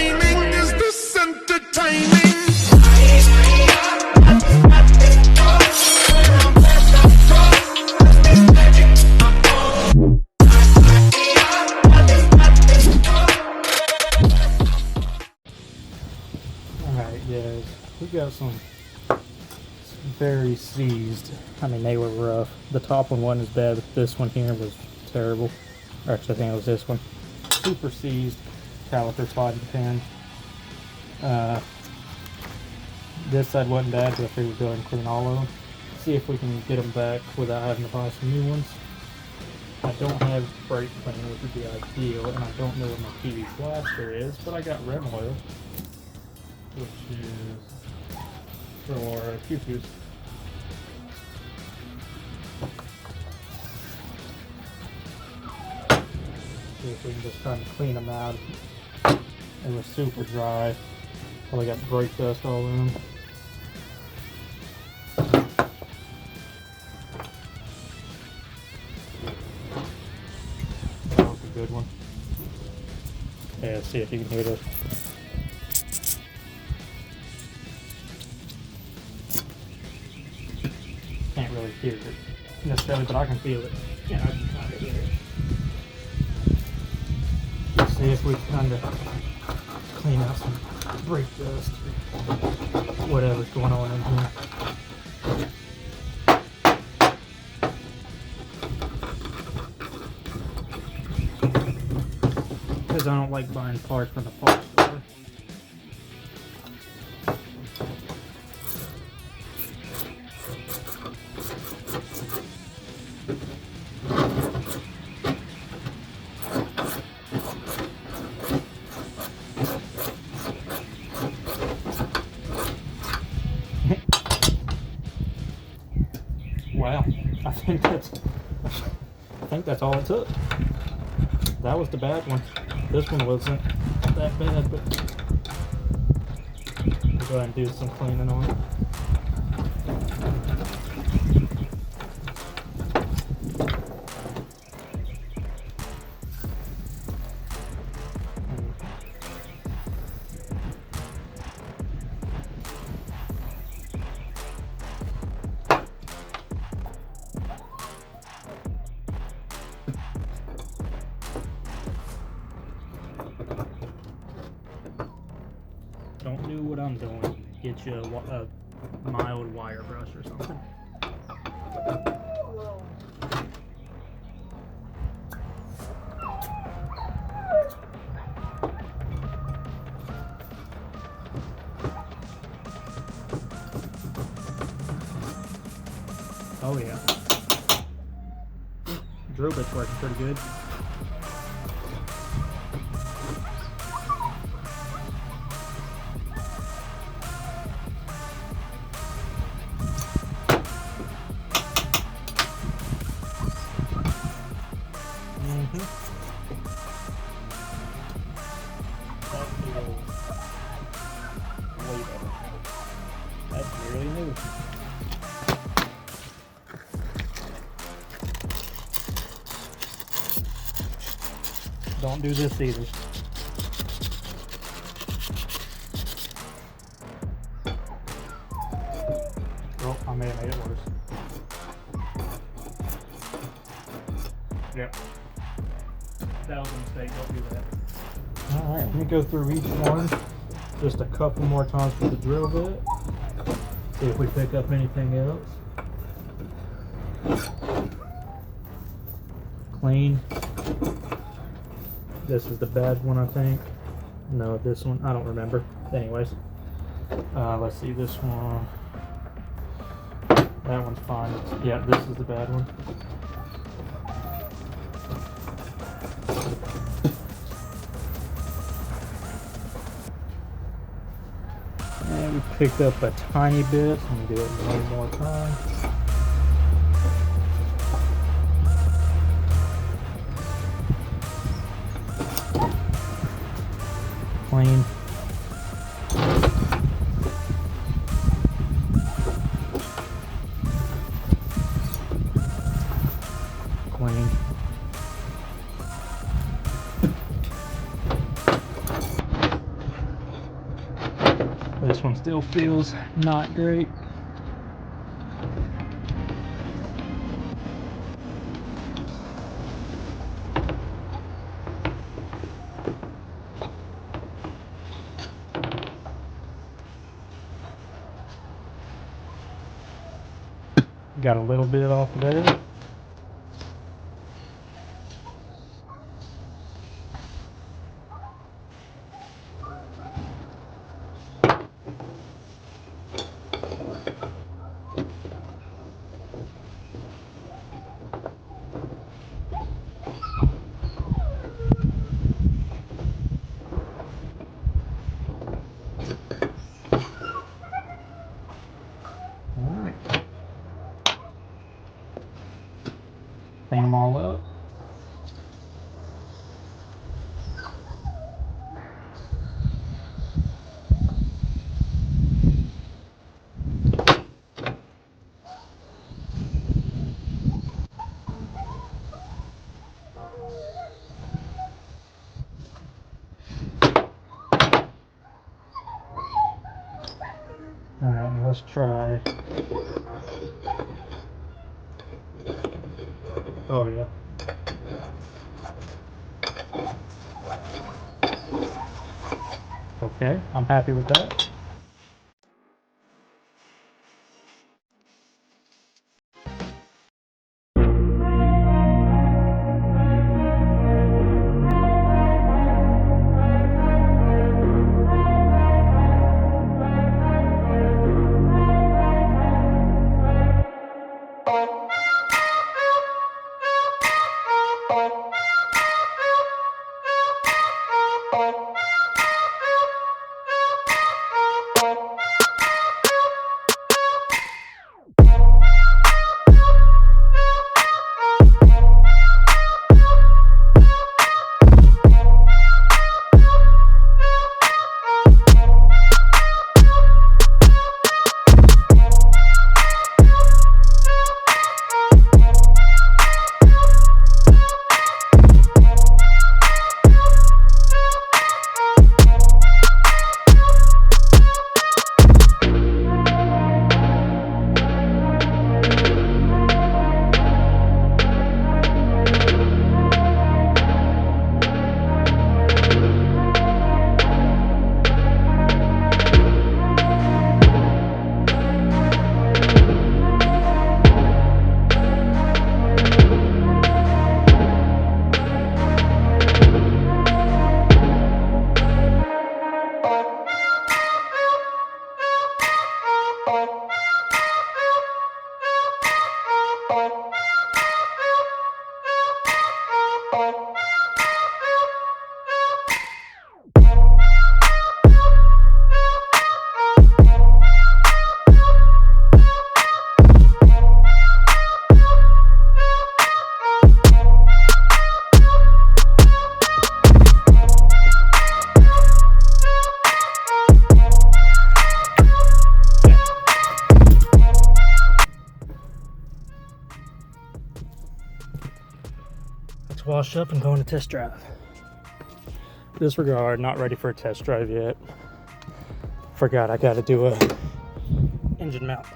timing? Is this entertaining? Alright guys, we got some very seized. I mean, they were rough. The top one wasn't as bad, but this one here was terrible. Or actually, I think it was this one. Super seized caliper sliding pin. This side wasn't bad, but I figured we'd go ahead and clean all of them. See if we can get them back without having to buy some new ones. I don't have brake cleaner, which would be ideal, and I don't know where my TV blaster is, but I got rim oil, which is for pew-pews. See if we can just kind of clean them out. It was super dry. Probably got brake dust all in them. That was a good one. Yeah, see if you can hear this. Can't really hear it necessarily, but I can feel it. Yeah, I can kind of hear it. Let's see if we can kind of clean out some brake dust, whatever's going on in here. Because I don't like buying parts from the parts store. Wow, I think that's all it took. That was the bad one. This one wasn't that bad, but we'll go ahead and do some cleaning on it. Don't do what I'm doing. Get you a mild wire brush or something. Oh yeah. Drill bit's working pretty good. That's really new. Don't do this either. Oh, I may have made it worse. Yep. That was a mistake, don't do that. Alright, let me go through each one just a couple more times with the drill bit. See if we pick up anything else. Clean. This is the bad one, I think. No, this one, I don't remember. Anyways, let's see this one. That one's fine. Yeah, this is the bad one. And we picked up a tiny bit. Let me do it one more time. Clean. Clean. This one still feels not great. Got a little bit off of there. Alright. Clean them all up. Alright, let's try. Oh yeah. Okay, I'm happy with that. Let's wash up and go on a test drive. Disregard, not ready for a test drive yet. Forgot I gotta do a engine mount.